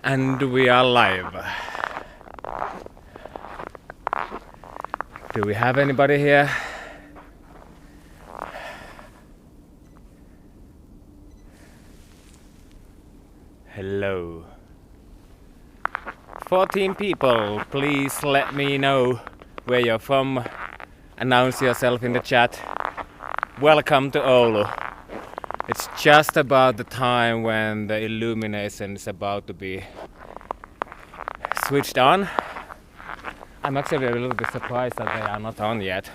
And we are live. Do we have anybody here? Hello. 14 people, please let me know where you're from. Announce yourself in the chat. Welcome to Oulu. It's just about the time when the illumination is about to be switched on. I'm actually a little bit surprised that they are not on yet.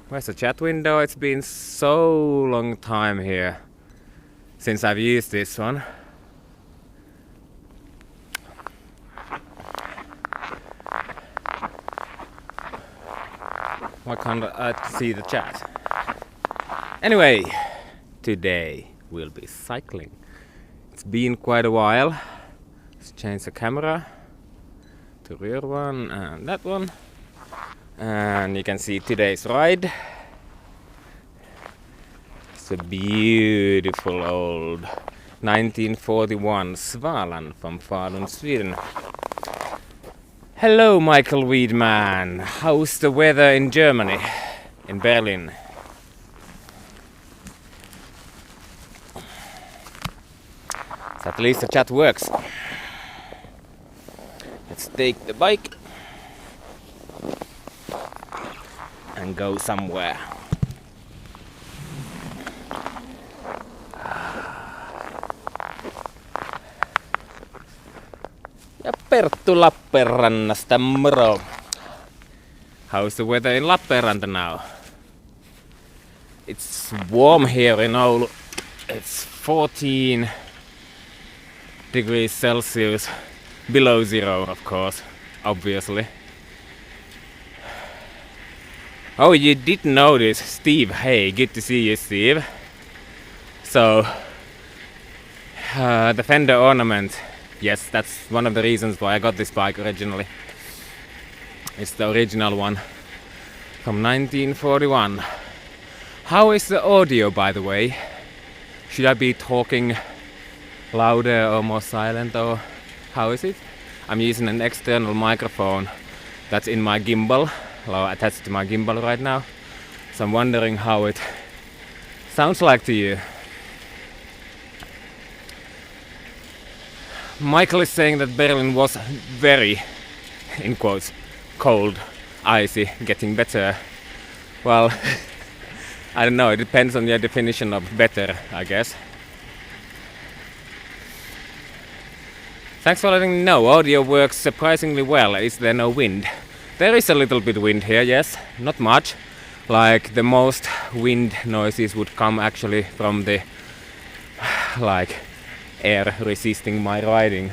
Where's the chat window? It's been so long time here since I've used this one. Why can't I see the chat? Anyway, today we'll be cycling. It's been quite a while. Let's change the camera to rear one and that one. And you can see today's ride. It's a beautiful old 1941 Svalan from Falun, Sweden. Hello, Michael Weedman. How's the weather in Germany, in Berlin? So at least the chat works. Let's take the bike and go somewhere. Ja Perttu Lappeenrannasta, moro! How's the weather in Lappeenranta now? It's warm here in Oulu. It's 14 degrees Celsius, below zero, of course, obviously. Oh, you did notice, Steve. Hey, good to see you, Steve. So, the fender ornament. Yes, that's one of the reasons why I got this bike originally. It's the original one from 1941. How is the audio, by the way? Should I be talking louder or more silent, or how is it? I'm using an external microphone that's in my gimbal, or attached to my gimbal right now. So I'm wondering how it sounds like to you. Michael is saying that Berlin was very, in quotes, cold, icy, getting better. Well, I don't know, it depends on your definition of better, I guess. Thanks for letting me know, audio works surprisingly well. Is there no wind? There is a little bit wind here, yes, not much. Like the most wind noises would come actually from the like air resisting my riding.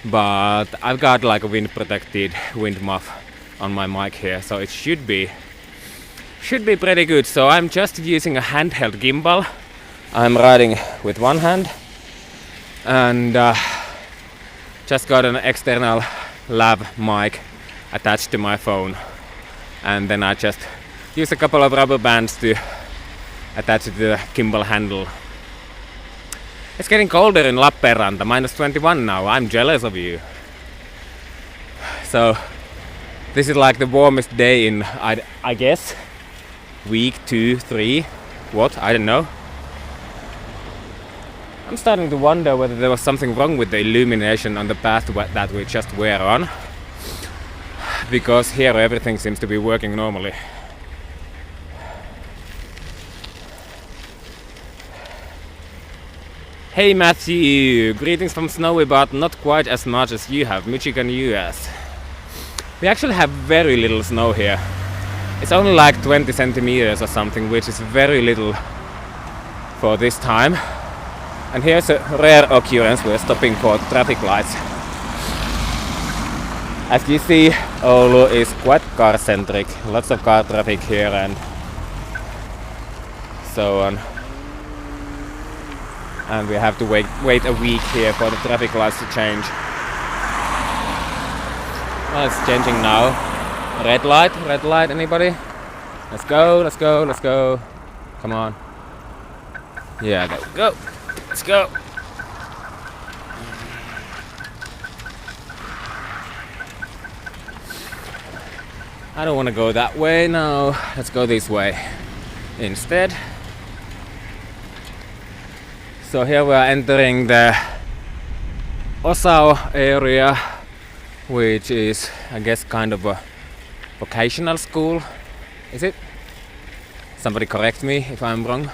But I've got like a wind protected wind muff on my mic here, so it should be pretty good. So I'm just using a handheld gimbal. I'm riding with one hand and just got an external lav mic attached to my phone, and then I just use a couple of rubber bands to attach it to the gimbal handle. It's getting colder in Lappeenranta, -21 now. I'm jealous of you. So this is like the warmest day in, I guess, week 2, 3, what? I don't know. I'm starting to wonder whether there was something wrong with the illumination on the path that we just were on. Because here everything seems to be working normally. Hey Matthew, greetings from snowy but not quite as much as you have, Michigan, US. We actually have very little snow here. It's only like 20 centimeters or something, which is very little for this time. And here's a rare occurrence, we're stopping for traffic lights. As you see, Oulu is quite car-centric, lots of car traffic here and so on. And we have to wait a week here for the traffic lights to change. Well, it's changing now. Red light, anybody? Let's go. Come on. Yeah, there we go. Let's go. I don't want to go that way now. Let's go this way instead. So here we are entering the Osao area, which is, I guess, kind of a vocational school. Is it? Somebody correct me if I'm wrong.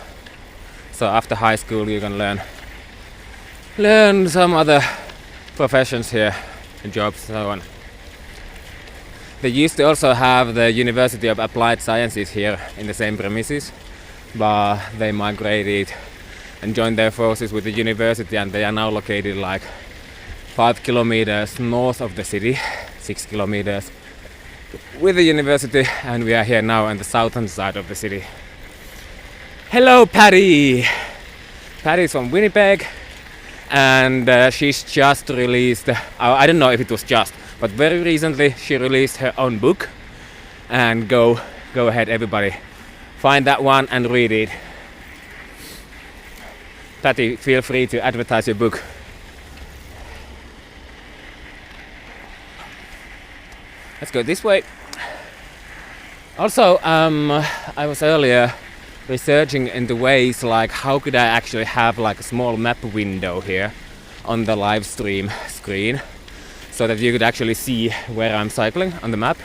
So after high school you can learn some other professions here, jobs, so on. They used to also have the University of Applied Sciences here in the same premises, but they migrated and joined their forces with the university, and they are now located like 5 kilometers north of the city, 6 kilometers with the university, and we are here now on the southern side of the city. Hello, Patty! Patty's from Winnipeg, and she's just released, I don't know if it was just, but very recently she released her own book, and go ahead everybody, find that one and read it. Patty, feel free to advertise your book. Let's go this way. Also, I was earlier researching into ways like how could I actually have like a small map window here on the live stream screen so that you could actually see where I'm cycling on the map.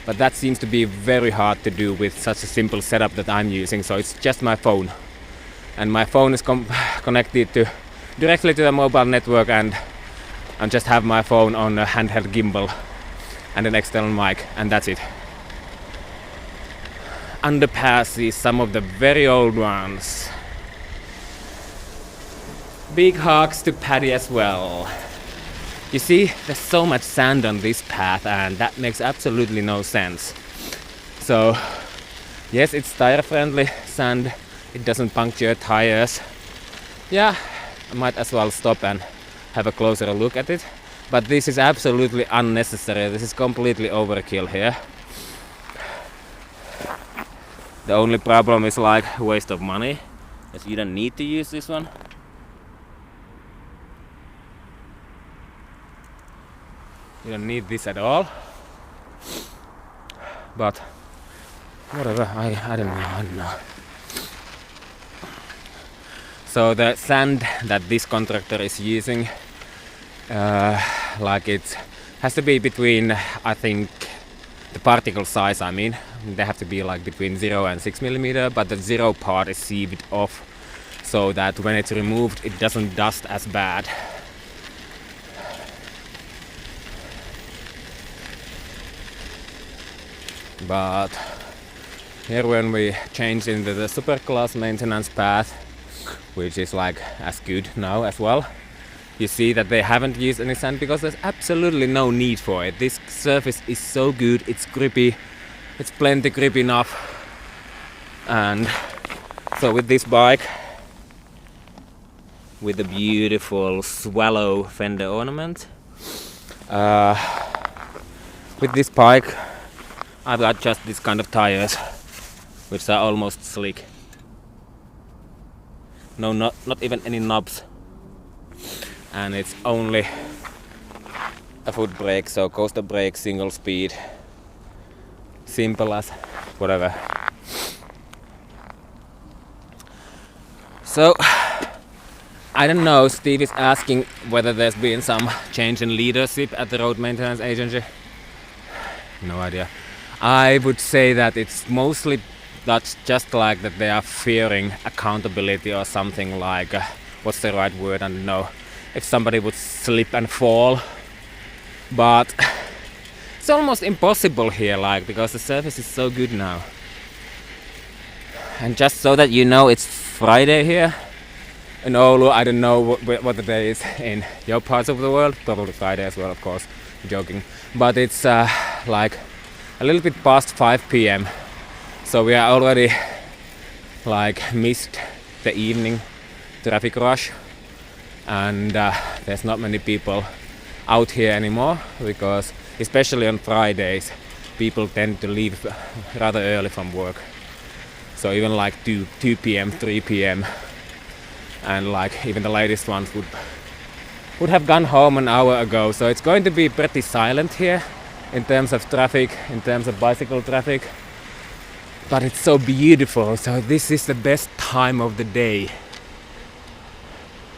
But that seems to be very hard to do with such a simple setup that I'm using, so it's just my phone. And my phone is connected directly to the mobile network, and I just have my phone on a handheld gimbal and an external mic, and that's it. Underpasses, some of the very old ones. Big hugs to Patty as well. You see, there's so much sand on this path, and that makes absolutely no sense. So, yes, it's tire friendly sand. It doesn't puncture tires. Yeah, I might as well stop and have a closer look at it. But this is absolutely unnecessary. This is completely overkill here. The only problem is like waste of money, because you don't need to use this one. You don't need this at all. But whatever, I don't know. So the sand that this contractor is using, like it has to be between, I think, the particle size, I mean, they have to be like between 0 and 6 millimeter, but the 0 part is sieved off so that when it's removed it doesn't dust as bad. But here when we change into the superclass maintenance path, which is like as good now as well, you see that they haven't used any sand because there's absolutely no need for it. This surface is so good, it's grippy, it's plenty grip enough. And so with this bike, with the beautiful swallow fender ornament, with this bike I've got just this kind of tires, which are almost slick. No, not even any knobs. And it's only a foot brake, so coaster brake, single speed, simple as whatever. So I don't know, Steve is asking whether there's been some change in leadership at the road maintenance agency. No idea. I would say that it's mostly that's just like that they are fearing accountability or something like, what's the right word, I don't know. If somebody would slip and fall, but it's almost impossible here, like, because the surface is so good now. And just so that you know, it's Friday here in Oulu. I don't know what the day is in your parts of the world, probably Friday as well, of course, joking. But it's like a little bit past 5 p.m. So we are already like missed the evening traffic rush. And there's not many people out here anymore, because especially on Fridays people tend to leave rather early from work. So even like 2 p.m, 3 p.m and like even the latest ones would have gone home an hour ago. So it's going to be pretty silent here in terms of traffic, in terms of bicycle traffic. But it's so beautiful, so this is the best time of the day.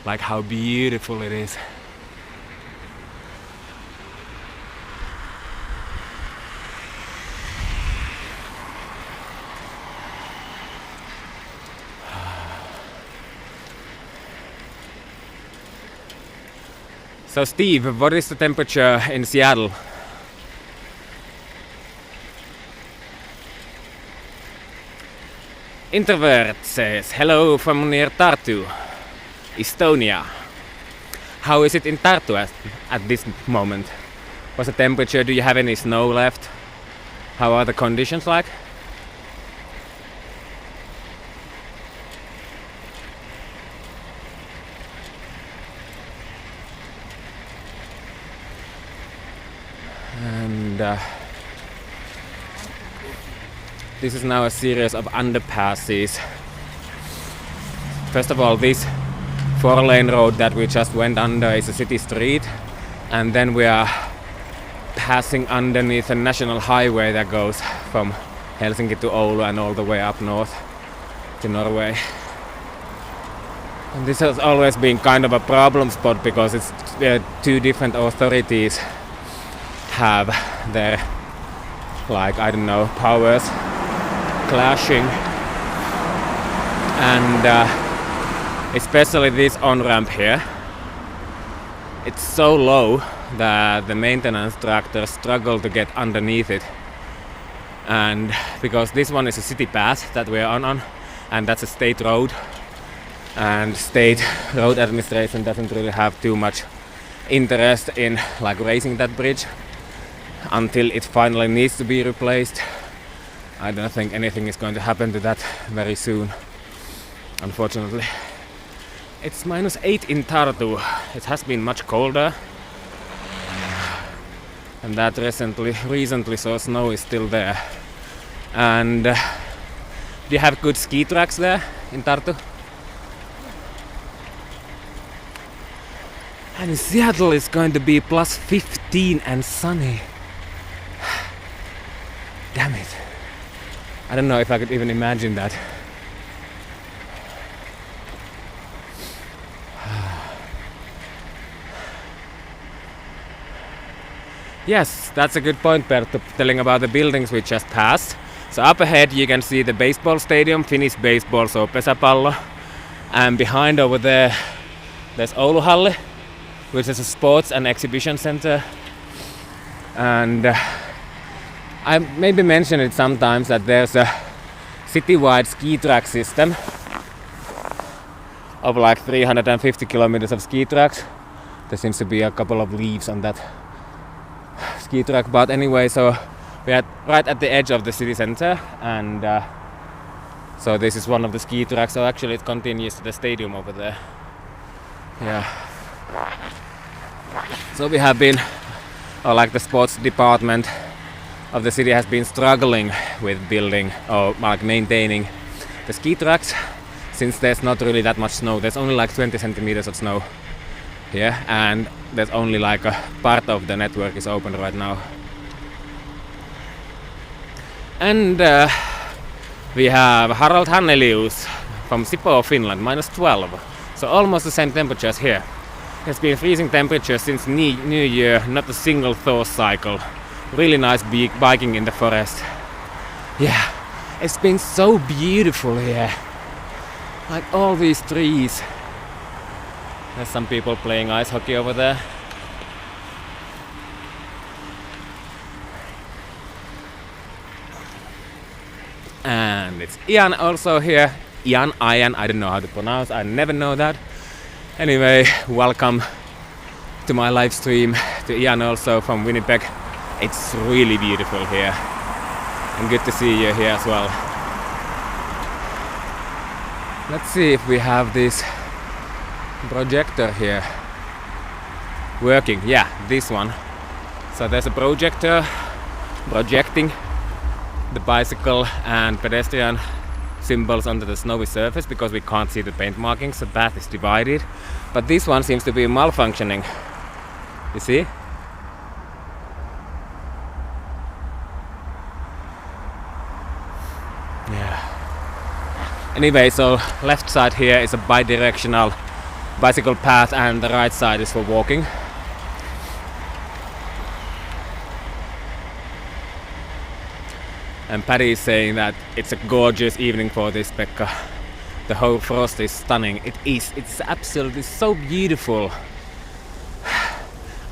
Like how beautiful it is. So Steve, what is the temperature in Seattle? Introvert says, hello from near Tartu, Estonia. How is it in Tartu at this moment? What's the temperature? Do you have any snow left? How are the conditions like? And this is now a series of underpasses. First of all, this 4-lane road that we just went under is a city street, and then we are passing underneath a national highway that goes from Helsinki to Oulu and all the way up north to Norway. And this has always been kind of a problem spot because it's two different authorities have their, like, I don't know, powers clashing, and especially this on-ramp here, it's so low that the maintenance tractors struggle to get underneath it. And because this one is a city path that we're on, and that's a state road, and state road administration doesn't really have too much interest in like raising that bridge until it finally needs to be replaced. I don't think anything is going to happen to that very soon, unfortunately. It's -8 in Tartu. It has been much colder, and that recently so snow is still there. And do you have good ski tracks there in Tartu? And in Seattle it's going to be +15 and sunny. Damn it. I don't know if I could even imagine that. Yes, that's a good point, Perttu, telling about the buildings we just passed. So up ahead you can see the baseball stadium, Finnish baseball, so pesäpallo. And behind over there, there's Oulu, which is a sports and exhibition center. And I maybe mentioned it sometimes that there's a citywide ski track system of like 350 kilometers of ski tracks. There seems to be a couple of leaves on that ski track, but anyway, so we are right at the edge of the city center, and so this is one of the ski tracks. So actually it continues to the stadium over there. Yeah. So we have been, or like the sports department of the city has been struggling with building or like maintaining the ski tracks, since there's not really that much snow. There's only like 20 centimeters of snow here, and there's only like a part of the network is open right now. And we have Harald Hannelius from Sipoo, Finland, -12. So almost the same temperatures here. It's been freezing temperatures since New Year, not a single thaw cycle. Really nice biking in the forest. Yeah, it's been so beautiful here. Like all these trees. There's some people playing ice hockey over there. And it's Ian also here. Ian, I don't know how to pronounce, I never know that. Anyway, welcome to my live stream, to Ian also from Winnipeg. It's really beautiful here, and good to see you here as well. Let's see if we have this projector here working. Yeah, this one. So there's a projector projecting the bicycle and pedestrian symbols under the snowy surface because we can't see the paint markings. The path is divided, but this one seems to be malfunctioning. You see? Yeah. Anyway, so left side here is a bi-directional bicycle path and the right side is for walking. And Paddy is saying that it's a gorgeous evening for this, Pekka. The whole frost is stunning. It is. It's absolutely so beautiful.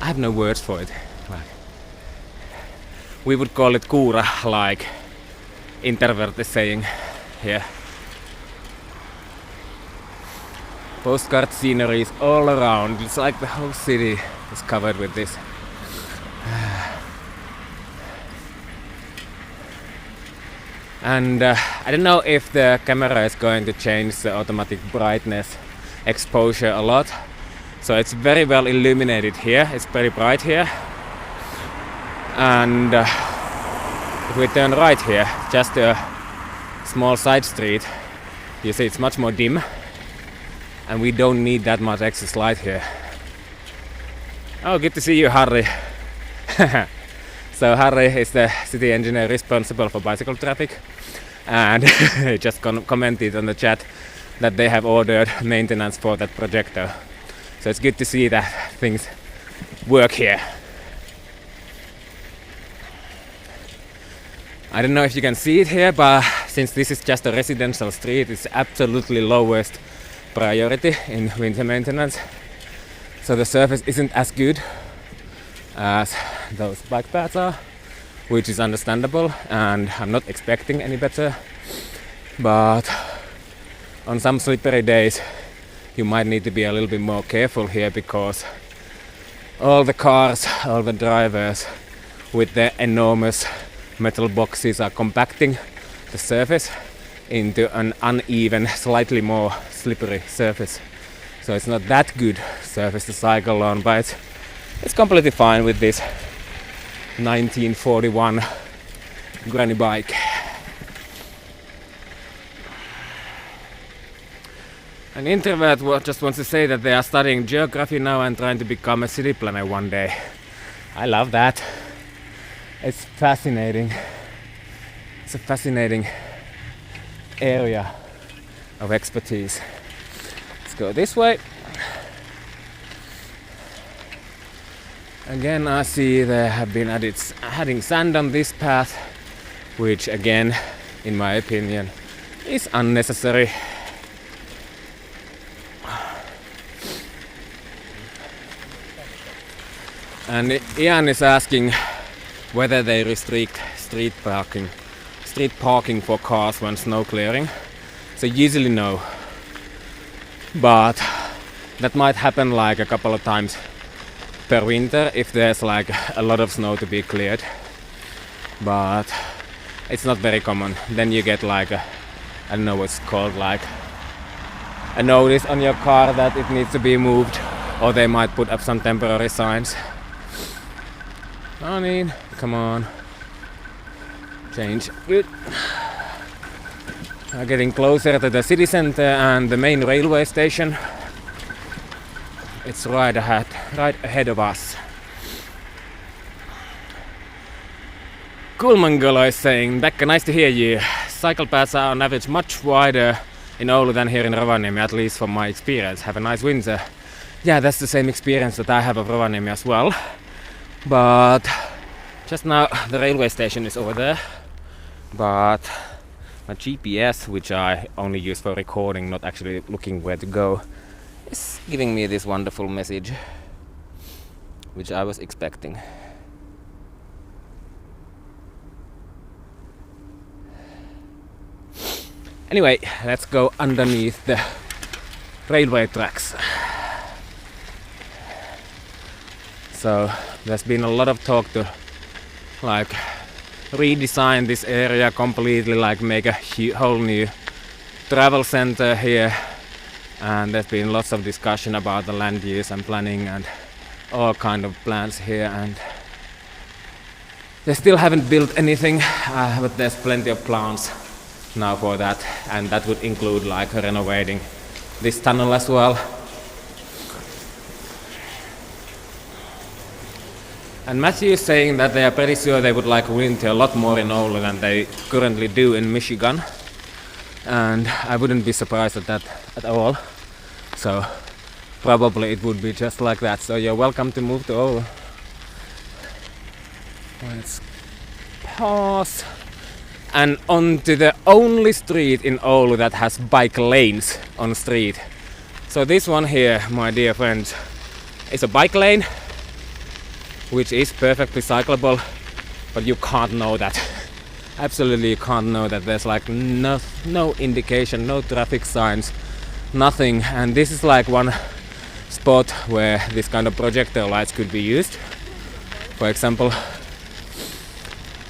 I have no words for it. We would call it kuura, like introvert is saying here. Postcard sceneries all around. It's like the whole city is covered with this. And I don't know if the camera is going to change the automatic brightness exposure a lot. So it's very well illuminated here. It's very bright here. And if we turn right here, just a small side street, you see it's much more dim. And we don't need that much excess light here. Oh, good to see you, Harry. So Harry is the city engineer responsible for bicycle traffic, and he just commented on the chat that they have ordered maintenance for that projector. So it's good to see that things work here. I don't know if you can see it here, but since this is just a residential street, it's absolutely lowest priority in winter maintenance. So the surface isn't as good as those bike paths are, which is understandable, and I'm not expecting any better. But on some slippery days you might need to be a little bit more careful here, because all the cars, all the drivers with their enormous metal boxes are compacting the surface into an uneven, slightly more slippery surface. So it's not that good surface to cycle on, but it's completely fine with this 1941 granny bike. An introvert just wants to say that they are studying geography now and trying to become a city planner one day. I love that. It's fascinating. It's a fascinating area of expertise. Let's go this way. Again, I see they have been adding sand on this path, which again, in my opinion, is unnecessary. And Ian is asking whether they restrict street parking for cars when snow clearing. So usually no, but that might happen like a couple of times per winter if there's like a lot of snow to be cleared, but it's not very common. Then you get like I don't know what's called, like a notice on your car that it needs to be moved, or they might put up some temporary signs. I mean, come on, change, good. We're getting closer to the city center and the main railway station. It's right ahead of us. Kulmangolo is saying, Becca, nice to hear you. Cycle paths are on average much wider in Oulu than here in Rovaniemi, at least from my experience. Have a nice winter. Yeah, that's the same experience that I have of Rovaniemi as well. But just now the railway station is over there. But my GPS, which I only use for recording, not actually looking where to go, is giving me this wonderful message, which I was expecting. Anyway, let's go underneath the railway tracks. So there's been a lot of talk to like redesign this area completely, like make a whole new travel center here. And there's been lots of discussion about the land use and planning and all kind of plans here, and they still haven't built anything, but there's plenty of plans now for that, and that would include like renovating this tunnel as well. And Matthew is saying that they are pretty sure they would like winter a lot more in Oulu than they currently do in Michigan. And I wouldn't be surprised at that at all. So probably it would be just like that. So you're welcome to move to Oulu. Let's pause. And onto the only street in Oulu that has bike lanes on street. So this one here, my dear friends, is a bike lane, which is perfectly cyclable, but you can't know that. Absolutely you can't know that. There's like no indication, no traffic signs, nothing. And this is like one spot where this kind of projector lights could be used. For example,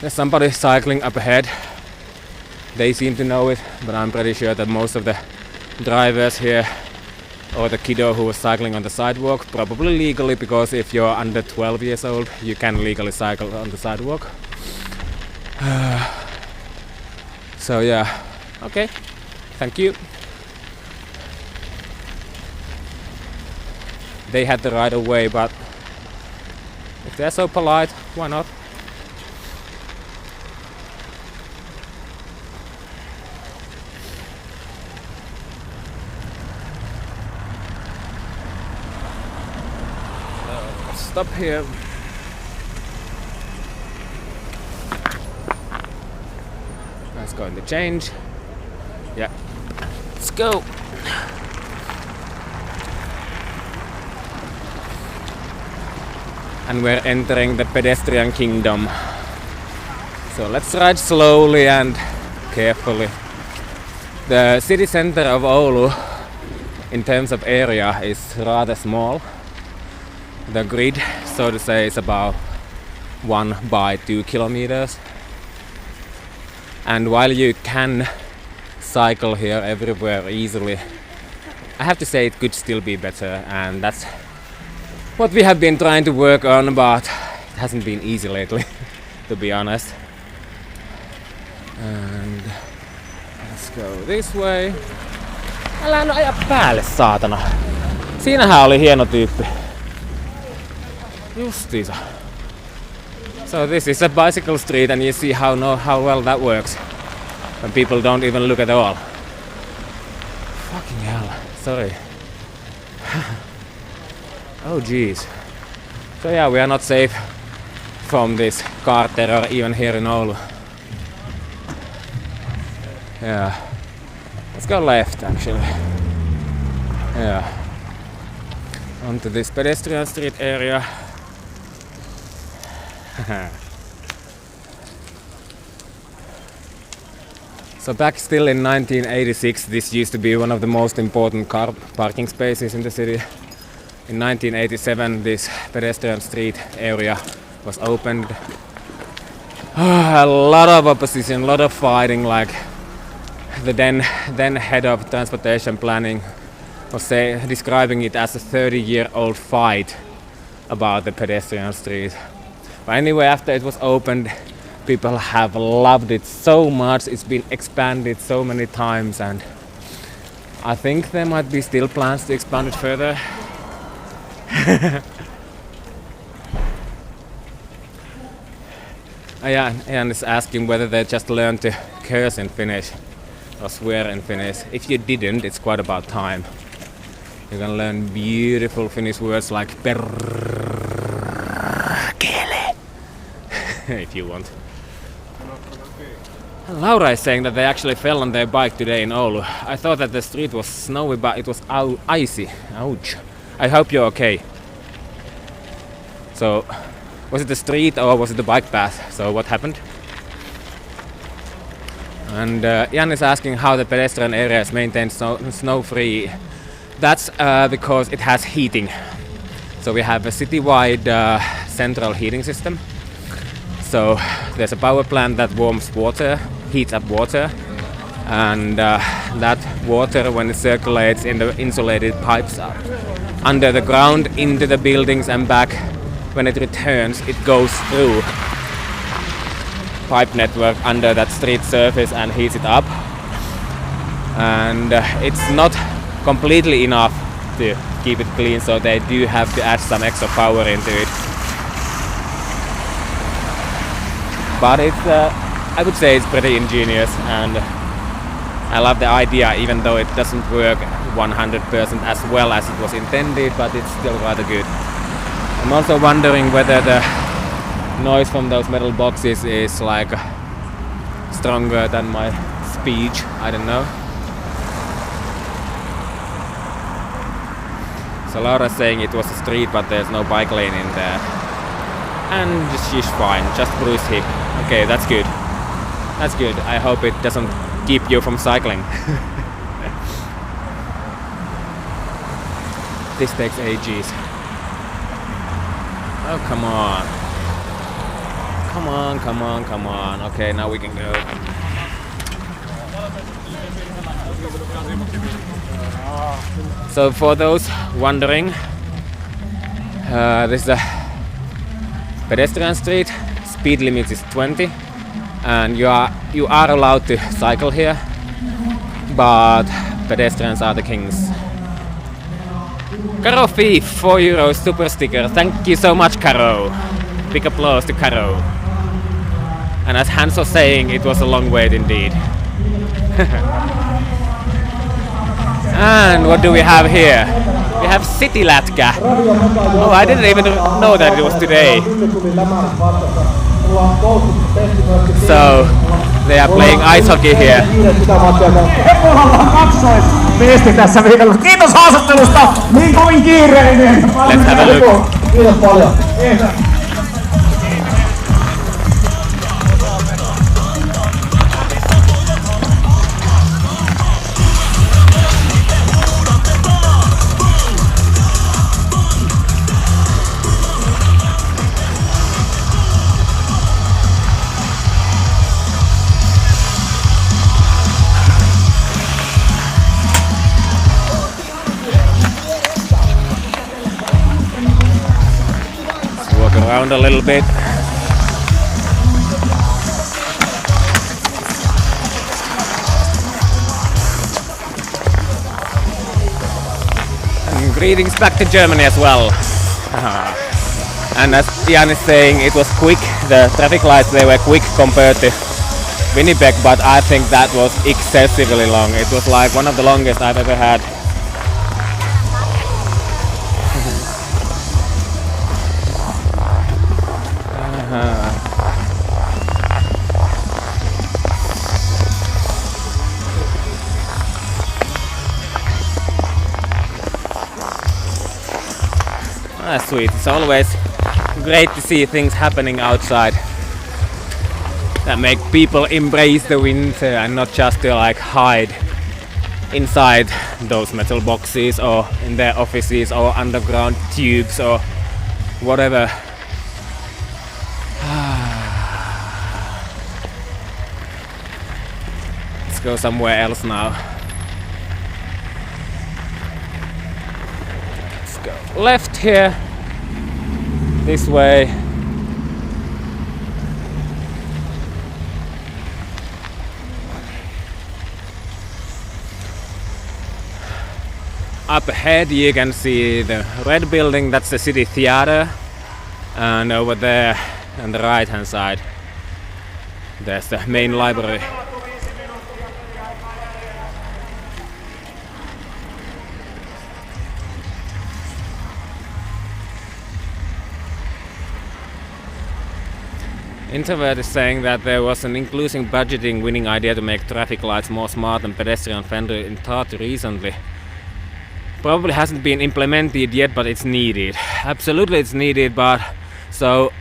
there's somebody cycling up ahead. They seem to know it, but I'm pretty sure that most of the drivers here, or the kiddo who was cycling on the sidewalk, probably legally, because if you're under 12 years old, you can legally cycle on the sidewalk. So yeah, okay, thank you. They had the right of way, but if they're so polite, why not? Stop here. Let's go in the change. Yeah, let's go. And we're entering the pedestrian kingdom. So let's ride slowly and carefully. The city center of Oulu, in terms of area, is rather small. The grid, so to say, is about 1 by 2 kilometers. And while you can cycle here everywhere easily, I have to say it could still be better, and that's what we have been trying to work on, but it hasn't been easy lately, to be honest. And let's go this way. Älä no aja päälle, saatana. Siinähän oli hieno tyyppi. Justiisa. So this is a bicycle street, and you see how well that works when people don't even look at all. Fucking hell, sorry. Oh jeez. So yeah, we are not safe from this car terror even here in Oulu. Yeah. Let's go left actually. Yeah. Onto this pedestrian street area. So back still in 1986, this used to be one of the most important car parking spaces in the city. In 1987, this pedestrian street area was opened. A lot of opposition, a lot of fighting, like the then head of transportation planning was describing it as a 30-year-old fight about the pedestrian street. But anyway, after it was opened, people have loved it so much. It's been expanded so many times, and I think there might be still plans to expand it further. Ian is asking whether they just learned to curse in Finnish or swear in Finnish. If you didn't, it's quite about time. You can learn beautiful Finnish words like perkele if you want. And Laura is saying that they actually fell on their bike today in Oulu. I thought that the street was snowy, but it was icy. Ouch. I hope you're okay. So, was it the street or was it the bike path? So what happened? And Jan is asking how the pedestrian area is maintained snow-free. That's because it has heating. So we have a citywide central heating system. So there's a power plant that warms water, heats up water, and that water, when it circulates in the insulated pipes under the ground into the buildings and back, when it returns, it goes through pipe network under that street surface and heats it up. and it's not completely enough to keep it clean, so they do have to add some extra power into it. But it's I would say it's pretty ingenious, and I love the idea, even though it doesn't work 100% as well as it was intended, but it's still rather good. I'm also wondering whether the noise from those metal boxes is like stronger than my speech. I don't know. So Laura's saying it was a street, but there's no bike lane in there. And she's fine, just bruised hip. Okay, that's good. That's good. I hope it doesn't keep you from cycling. This takes ages. Oh, come on. Come on, come on, come on. Okay, now we can go. So for those wondering, this is a pedestrian street. Speed limit is 20, and you are allowed to cycle here, but pedestrians are the kings. Caro Fee, €4 super sticker. Thank you so much, Caro. Big applause to Caro. And as Hans was saying, it was a long wait indeed. And what do we have here? We have City Latka. Oh, I didn't even know that it was today. So they are playing ice hockey here. Kiitos haastattelusta, niin kovin kiireinen. Let's have a look. Kiitos paljon. Around a little bit. And greetings back to Germany as well. And as Ian is saying, it was quick. The traffic lights, they were quick compared to Winnipeg, but I think that was excessively long. It was like one of the longest I've ever had. That's sweet. It's always great to see things happening outside that make people embrace the winter and not just to like hide inside those metal boxes or in their offices or underground tubes or whatever. Let's go somewhere else now. Let's go left here, this way. Up ahead you can see the red building, that's the city theater, and over there on the right hand side there's the main library. Introvert is saying that there was an inclusive budgeting winning idea to make traffic lights more smart and pedestrian friendly in Tartu recently. Probably hasn't been implemented yet, but it's needed. Absolutely it's needed, but so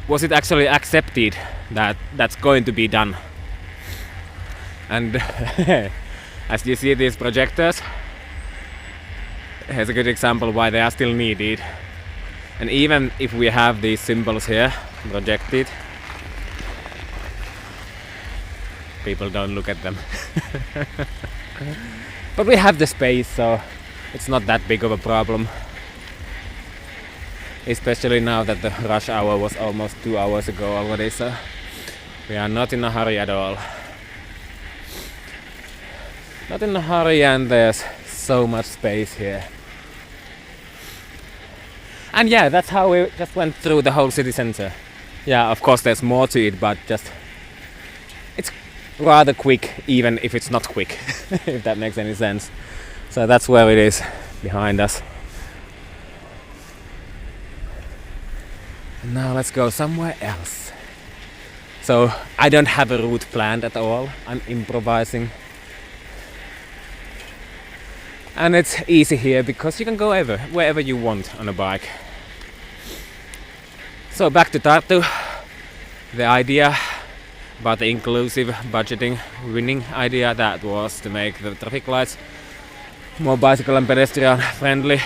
was it actually accepted that that's going to be done? And as you see these projectors, here's a good example why they are still needed. And even if we have these symbols here projected, people don't look at them. But we have the space, so it's not that big of a problem. Especially now that the rush hour was almost 2 hours ago already, so we are not in a hurry at all. not in a hurry, and there's so much space here. And yeah, that's how we just went through the whole city center. Yeah, of course there's more to it, but just it's rather quick, even if it's not quick, if that makes any sense. So that's where it is behind us. And now let's go somewhere else. So I don't have a route planned at all. I'm improvising. And it's easy here because you can go wherever you want on a bike. So back to Tartu. The idea about the inclusive budgeting winning idea, that was to make the traffic lights more bicycle and pedestrian friendly.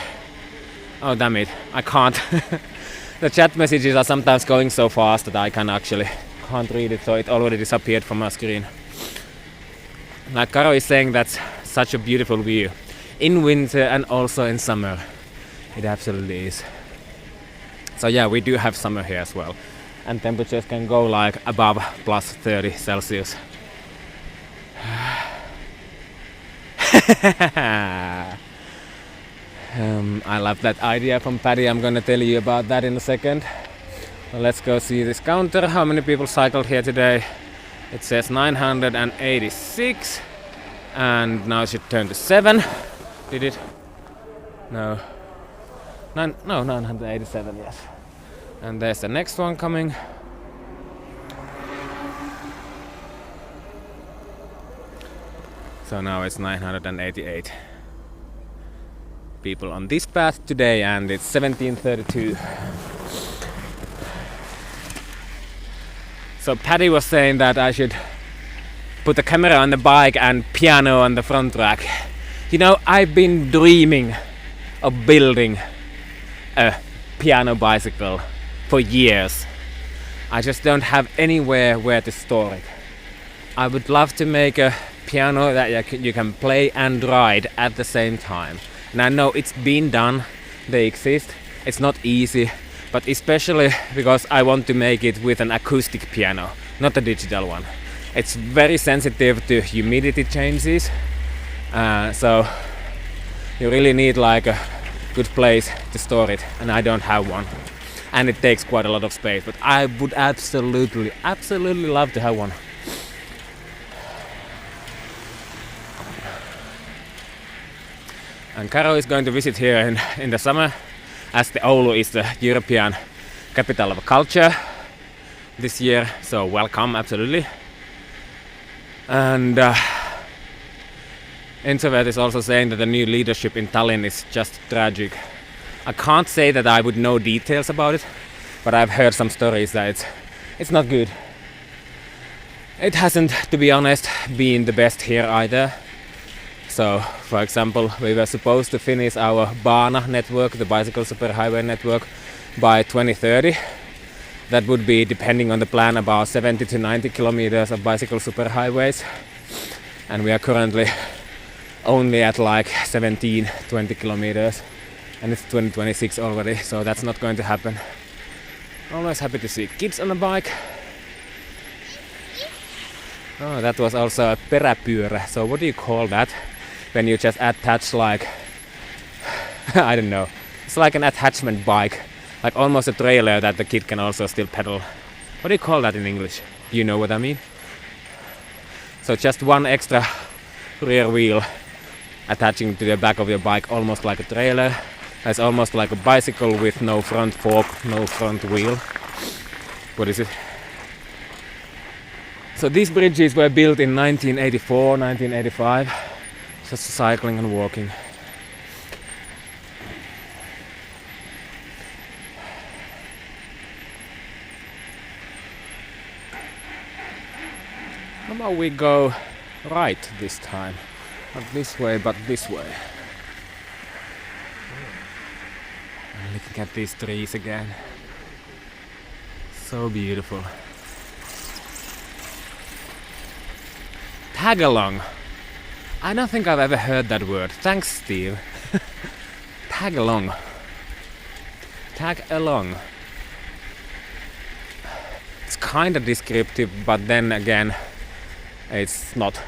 Oh damn it, I can't. The chat messages are sometimes going so fast that I can't read it, so it already disappeared from my screen. Like Karo is saying, that's such a beautiful view. In winter and also in summer. It absolutely is. So yeah, we do have summer here as well. And temperatures can go like above plus 30 Celsius. I love that idea from Paddy. I'm gonna tell you about that in a second. Well, let's go see this counter. How many people cycled here today? It says 986. And now it should turn to 7. Did it? No. 987, yes. And there's the next one coming. So now it's 988 people on this path today, and it's 17:32. So Paddy was saying that I should put the camera on the bike and piano on the front rack. You know, I've been dreaming of building a piano bicycle for years. I just don't have anywhere where to store it. I would love to make a piano that you can play and ride at the same time. And I know it's been done, they exist, it's not easy, but especially because I want to make it with an acoustic piano, not a digital one. It's very sensitive to humidity changes, so you really need like a good place to store it, and I don't have one. And it takes quite a lot of space, but I would absolutely love to have one. And Karo is going to visit here in the summer, as the Oulu is the European capital of culture this year, so welcome, absolutely. And Introvert is also saying that the new leadership in Tallinn is just tragic. I can't say that I would know details about it, but I've heard some stories that it's not good. It hasn't, to be honest, been the best here either. So, for example, we were supposed to finish our Baana network, the bicycle superhighway network, by 2030. That would be, depending on the plan, about 70 to 90 kilometers of bicycle superhighways. And we are currently only at like 17, 20 kilometers. And it's 2026 already, so that's not going to happen. Always happy to see kids on a bike. Oh, that was also a peräpyörä. So what do you call that? When you just attach like, I don't know. It's like an attachment bike. Like almost a trailer that the kid can also still pedal. What do you call that in English? You know what I mean? So just one extra rear wheel attaching to the back of your bike, almost like a trailer. It's almost like a bicycle with no front fork, no front wheel. What is it? So these bridges were built in 1984, 1985. Just cycling and walking. How about we go right this time? Not this way, but this way. And looking at these trees again. So beautiful. Tag along. I don't think I've ever heard that word. Thanks, Steve. Tag along. Tag along. It's kind of descriptive, but then again, it's not.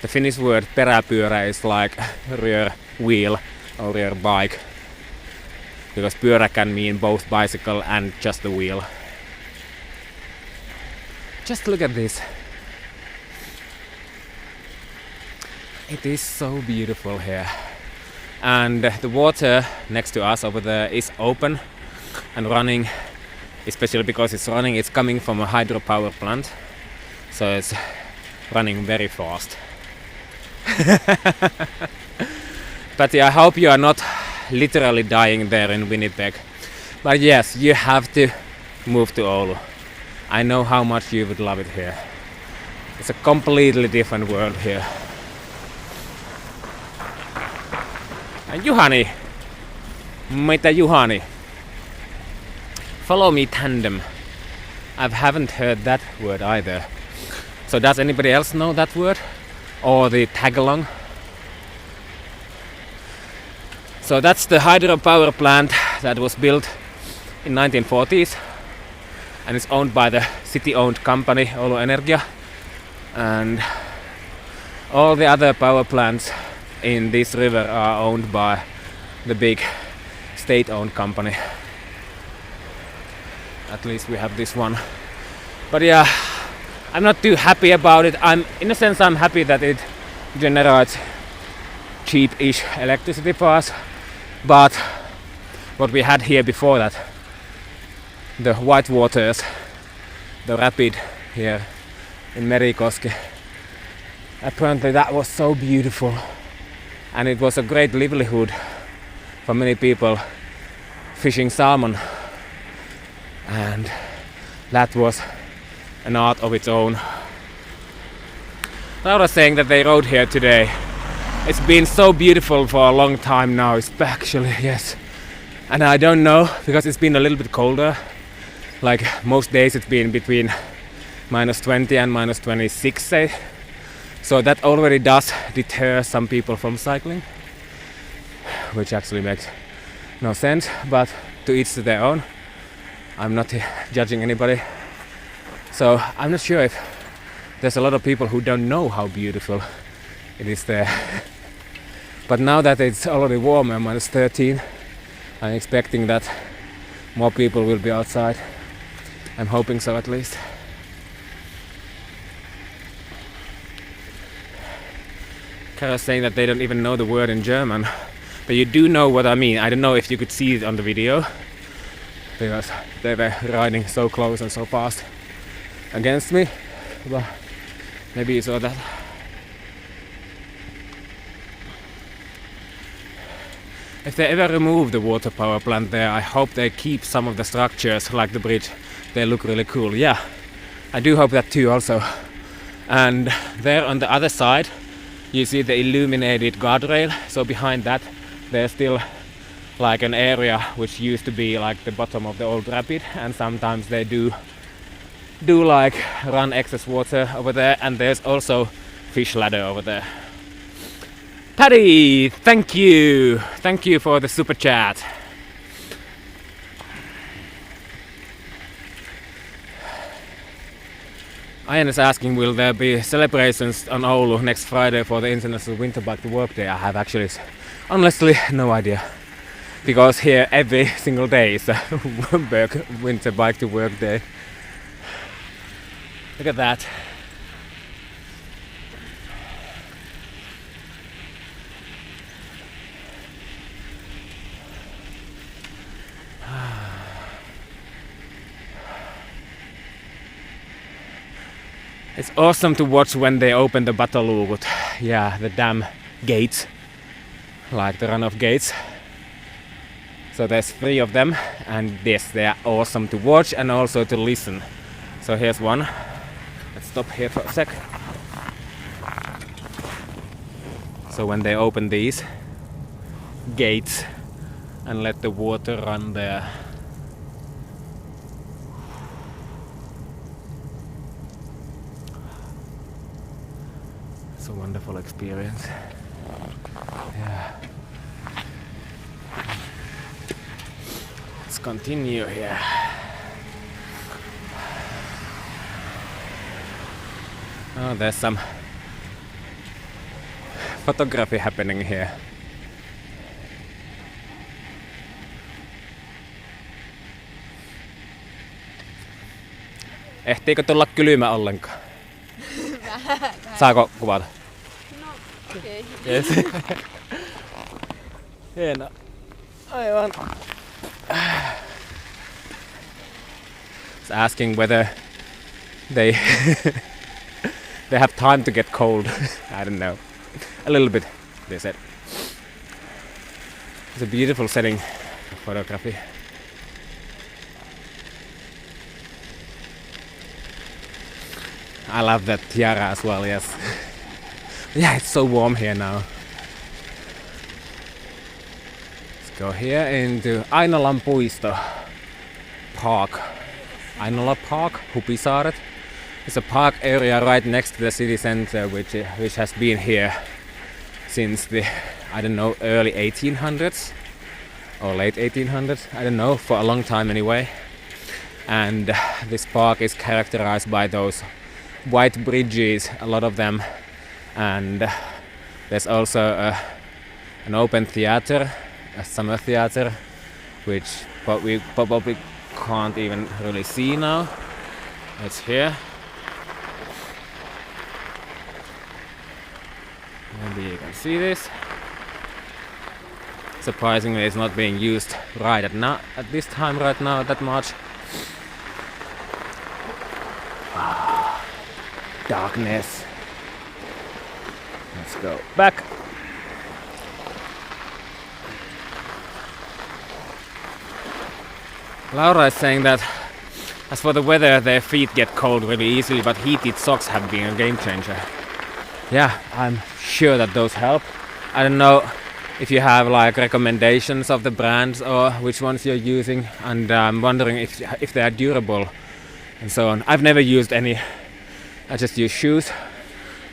The Finnish word peräpyörä is like rear wheel or rear bike. Because pyörä can mean both bicycle and just the wheel. Just look at this. It is so beautiful here. And the water next to us over there is open and running, especially because it's running, it's coming from a hydropower plant. So it's running very fast. But yeah, I hope you are not literally dying there in Winnipeg. But yes, you have to move to Oulu. I know how much you would love it here. It's a completely different world here. And Juhani! Mitä Juhani? Follow me tandem. I haven't heard that word either. So does anybody else know that word? Or the tag-along? So that's the hydropower plant that was built in 1940s and it's owned by the city-owned company Oulu Energia, and all the other power plants in this river are owned by the big state-owned company. At least we have this one. But yeah, I'm not too happy about it. In a sense I'm happy that it generates cheap-ish electricity for us. But what we had here before that, the white waters, the rapid here in Merikoski, apparently that was so beautiful and it was a great livelihood for many people fishing salmon, and that was an art of its own. I was saying that they rode here today. It's been so beautiful for a long time now, especially, yes. And I don't know, because it's been a little bit colder. Like most days it's been between -20 and -26, say. So that already does deter some people from cycling, which actually makes no sense, but to each their own. I'm not judging anybody. So I'm not sure if there's a lot of people who don't know how beautiful it is there. But now that it's already warmer, -13, I'm expecting that more people will be outside. I'm hoping so, at least. Kara's saying that they don't even know the word in German, but you do know what I mean. I don't know if you could see it on the video, because they were riding so close and so fast against me, but maybe you saw that. If they ever remove the water power plant there, I hope they keep some of the structures, like the bridge. They look really cool. Yeah, I do hope that too also. And there on the other side, you see the illuminated guardrail. So behind that, there's still like an area which used to be like the bottom of the old rapid, and sometimes they do like run excess water over there, and there's also fish ladder over there. Paddy, thank you for the super chat. Ian is asking, will there be celebrations on Oulu next Friday for the International Winter Bike to Work Day? I have actually honestly no idea, because here every single day is a Winter Bike to Work Day. Look at that. It's awesome to watch when they open the Bataluukut, yeah, the dam gates, like the runoff gates. So there's 3 of them, and yes, they are awesome to watch and also to listen. So here's one. Let's stop here for a sec. So when they open these gates and let the water run there, it's a wonderful experience. Yeah. Let's continue here. Oh, there's some photography happening here. Ehtiikö tulla kylmä ollenkaan? Saako kuvata? No, okei. Yes. Hieno. Aivan. It's asking whether they they have time to get cold. I don't know. A little bit, they said. It's a beautiful setting for photography. I love that tiara as well, yes. Yeah, it's so warm here now. Let's go here into Ainolan puisto park. Ainola Park, Hupisaaret. It's a park area right next to the city center, which has been here since the, I don't know, early 1800s or late 1800s. I don't know, for a long time anyway. And this park is characterized by those white bridges, a lot of them, and there's also an open theater, a summer theater, which we probably can't even really see now. It's here. Maybe you can see this. Surprisingly, it's not being used right at this time right now that much. Darkness. Let's go back. Laura is saying that as for the weather, their feet get cold really easily, but heated socks have been a game changer. Yeah, I'm sure that those help. I don't know if you have like recommendations of the brands or which ones you're using, and I'm wondering if they are durable and so on. I've never used any. I just use shoes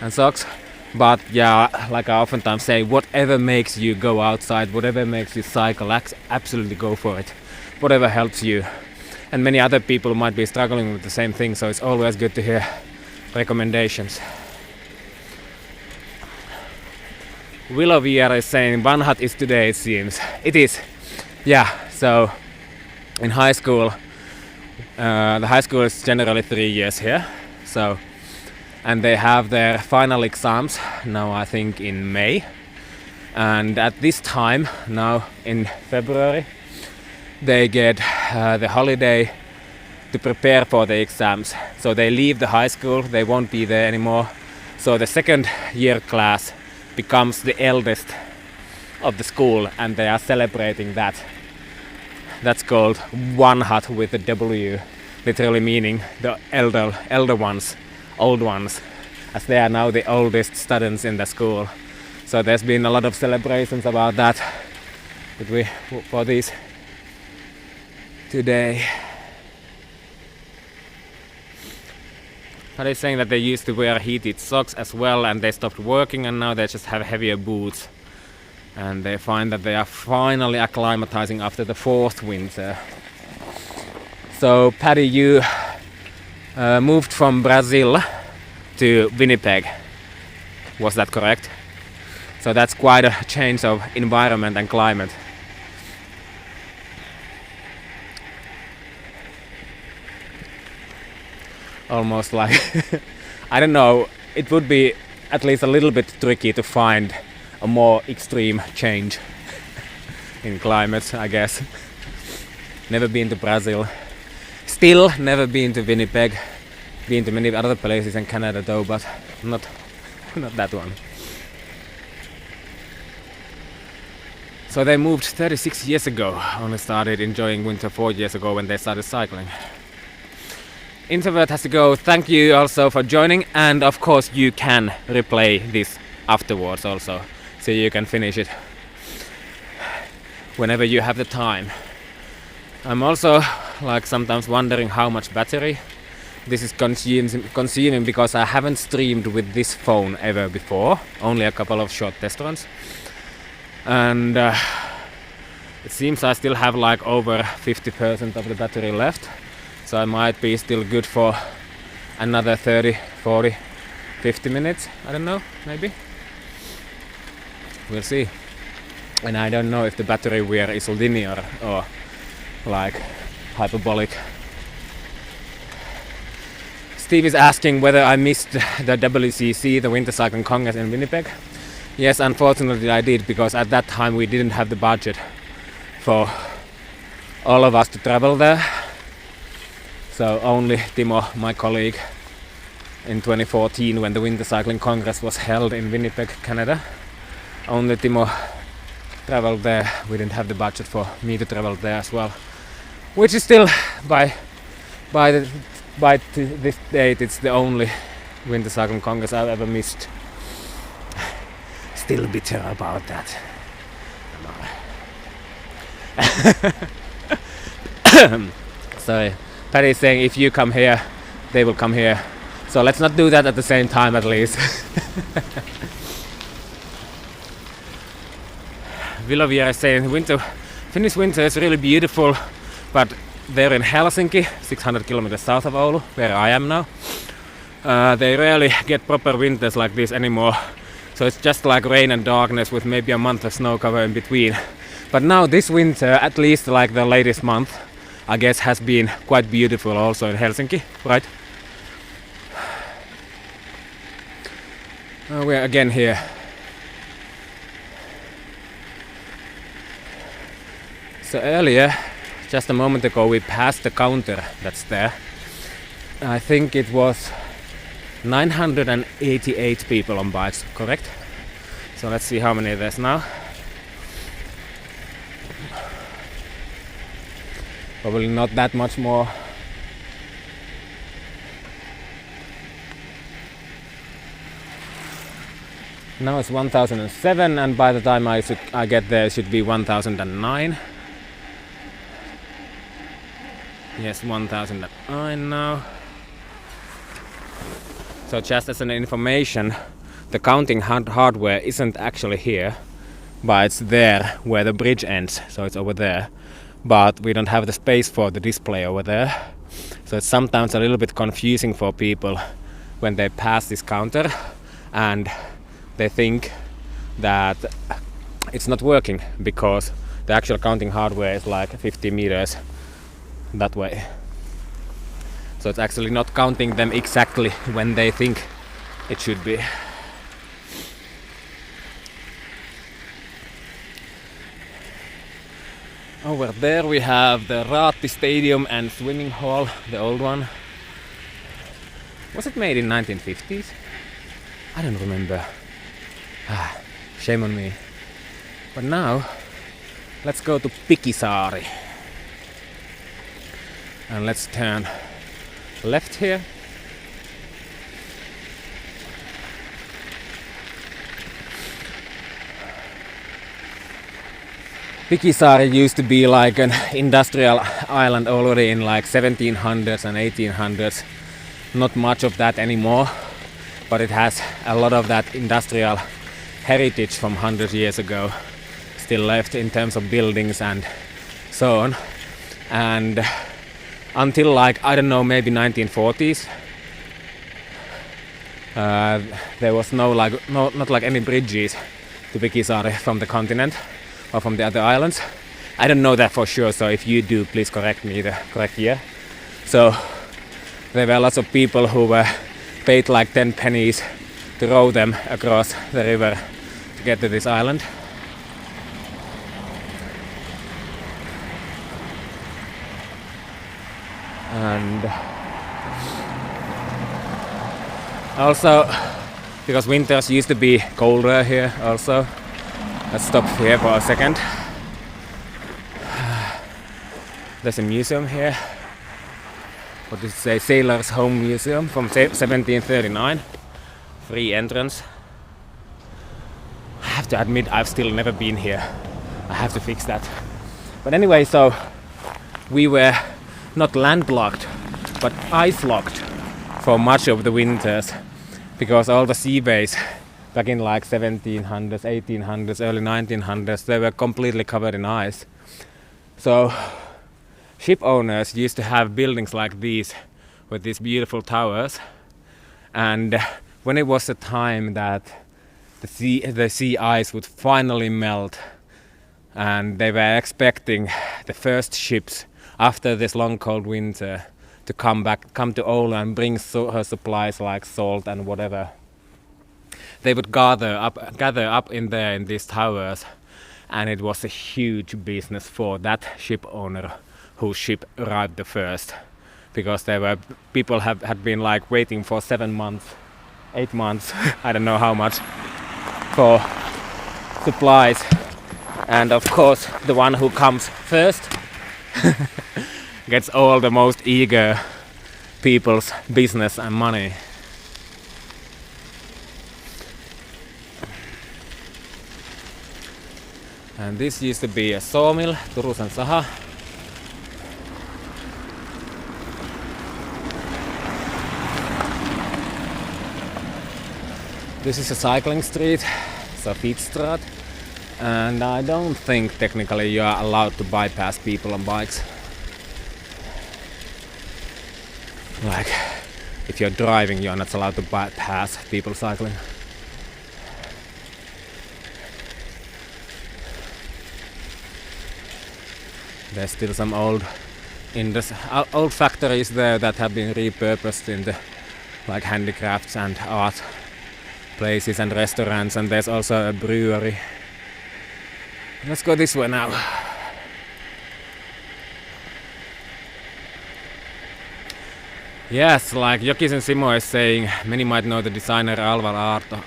and socks, but yeah, like I oftentimes say, whatever makes you go outside, whatever makes you cycle, absolutely go for it. Whatever helps you. And many other people might be struggling with the same thing, so it's always good to hear recommendations. Willow VR is saying Vanhat is today, it seems. It is. Yeah, so in high school, the high school is generally 3 years here, so, and they have their final exams now, I think in May, and at this time now in February they get the holiday to prepare for the exams. So they leave the high school, they won't be there anymore, so the second year class becomes the eldest of the school, and they are celebrating that. That's called Vanhat with a W, literally meaning the elder ones, old ones, as they are now the oldest students in the school. So there's been a lot of celebrations about that for these today. But they're saying that they used to wear heated socks as well, and they stopped working, and now they just have heavier boots. And they find that they are finally acclimatizing after the 4th winter. So Paddy, you moved from Brazil to Winnipeg. Was that correct? So that's quite a change of environment and climate. Almost like I don't know, it would be at least a little bit tricky to find a more extreme change in climate, I guess. Never been to Brazil, still never been to Winnipeg, been to many other places in Canada though, but not that one. So they moved 36 years ago, only started enjoying winter 4 years ago when they started cycling. Introvert has to go. Thank you also for joining, and of course you can replay this afterwards also, so you can finish it whenever you have the time. I'm also like sometimes wondering how much battery this is consuming, because I haven't streamed with this phone ever before, only a couple of short test runs, and it seems I still have like over 50% of the battery left. So I might be still good for another 30, 40, 50 minutes. I don't know, maybe. we'll see. And I don't know if the battery wear is linear or like hyperbolic. Steve is asking whether I missed the WCC, the Winter Cycling Congress in Winnipeg. Yes, unfortunately I did, because at that time we didn't have the budget for all of us to travel there. So only Timo, my colleague, in 2014 when the Winter Cycling Congress was held in Winnipeg, Canada, only Timo traveled there. We didn't have the budget for me to travel there as well, which is still by this date it's the only Winter Cycling Congress I've ever missed. Still bitter about that. Sorry, Patty is saying if you come here, they will come here. So let's not do that at the same time, at least. Vilovia is saying Finnish winter is really beautiful, but they're in Helsinki, 600 kilometers south of Oulu, where I am now. They rarely get proper winters like this anymore. So it's just like rain and darkness with maybe a month of snow cover in between. But now this winter, at least like the latest month, I guess has been quite beautiful also in Helsinki, right? We're again here. So earlier, just a moment ago, we passed the counter that's there. I think it was 988 people on bikes, correct? So let's see how many there's now. Probably not that much more. Now it's 1007, and by the time I get there it should be 1009. Yes, 1009 now. So just as an information, the counting hardware isn't actually here, but it's there where the bridge ends, so it's over there. But we don't have the space for the display over there. So it's sometimes a little bit confusing for people when they pass this counter and they think that it's not working because the actual counting hardware is like 50 meters that way. So it's actually not counting them exactly when they think it should be. Over there we have the Raati Stadium and Swimming Hall, the old one. Was it made in 1950s? I don't remember. Shame on me. But now, let's go to Pikisaari. And let's turn left here. Pikisaari used to be like an industrial island already in like 1700s and 1800s. Not much of that anymore, but it has a lot of that industrial heritage from 100 years ago still left in terms of buildings and so on. And until like, I don't know, maybe 1940s, there was not like any bridges to Pikisaari from the continent or from the other islands. I don't know that for sure, so if you do, please correct me the correct year. So there were lots of people who were paid like 10 pennies to row them across the river to get to this island. And also, because winters used to be colder here also. Let's stop here for a second. There's a museum here. What does it say? Sailor's Home Museum from 1739. Free entrance. I have to admit, I've still never been here. I have to fix that. But anyway, so we were not landlocked, but ice-locked for much of the winters, because all the seaways back in like 1700s, 1800s, early 1900s, they were completely covered in ice. So ship owners used to have buildings like these with these beautiful towers, and when it was the time that the sea ice would finally melt, and they were expecting the first ships after this long cold winter to come to Oulu and bring her supplies like salt and whatever. They would gather up in there in these towers, and it was a huge business for that ship owner whose ship arrived the first, because there were people had been like waiting for 7 months, 8 months, I don't know how much, for supplies. And of course the one who comes first gets all the most eager people's business and money. And this used to be a sawmill, Turusen Saha. This is a cycling street, Safitstraat, and I don't think technically you are allowed to bypass people on bikes. Like, if you're driving, you're not allowed to bypass people cycling. There's still some old factories there that have been repurposed into like handicrafts and art places and restaurants, and there's also a brewery. Let's go this way now. Yes, like Jokisen Simo is saying, many might know the designer Alvar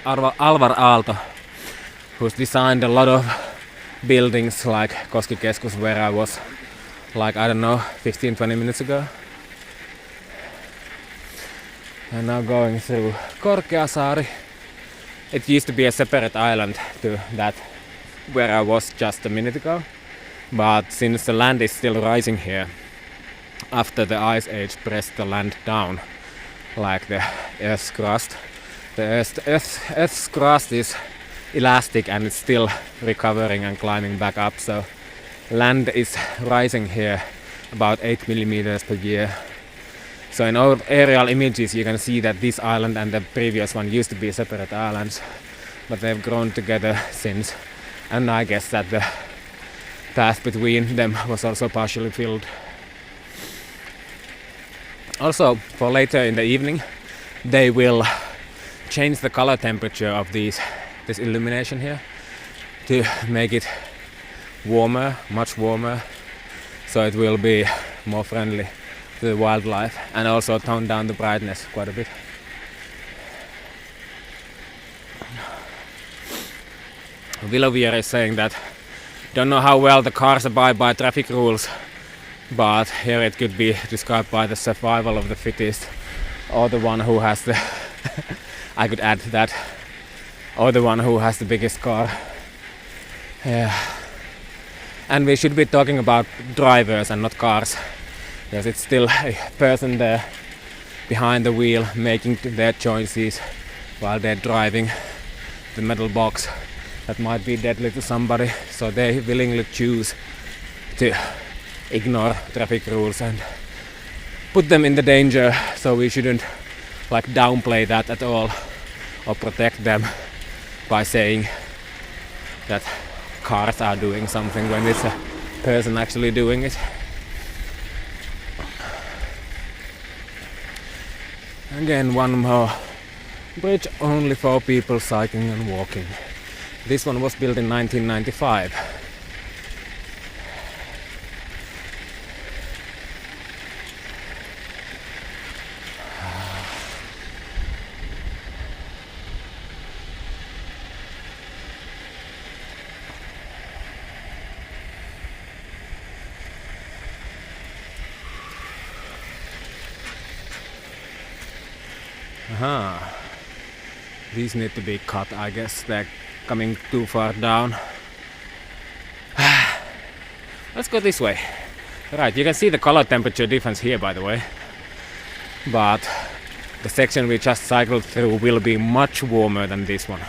Aalto, who's designed a lot of buildings like Koskikeskus, where I was like, I don't know, 15-20 minutes ago. And now going through Korkeasaari. It used to be a separate island to that where I was just a minute ago, but since the land is still rising here, after the ice age pressed the land down, like the Earth's crust. The Earth's crust is elastic and it's still recovering and climbing back up, so land is rising here about 8 millimeters per year. So in all aerial images you can see that this island and the previous one used to be separate islands, but they've grown together since, and I guess that the path between them was also partially filled. Also, for later in the evening, they will change the color temperature of this illumination here to make it warmer, much warmer, so it will be more friendly to the wildlife, and also tone down the brightness quite a bit. Vilovier is saying that don't know how well the cars abide by traffic rules, but here it could be described by the survival of the fittest, or the one who has the I could add that, or the one who has the biggest car. Yeah. And we should be talking about drivers and not cars, because it's still a person there behind the wheel making their choices while they're driving the metal box that might be deadly to somebody, so they willingly choose to ignore traffic rules and put them in the danger, so we shouldn't like downplay that at all or protect them by saying that cars are doing something when it's a person actually doing it. Again, one more bridge only for people cycling and walking. This one was built in 1995. Aha. These need to be cut, I guess they're coming too far down. Let's go this way. Right, you can see the color temperature difference here, by the way. But the section we just cycled through will be much warmer than this one.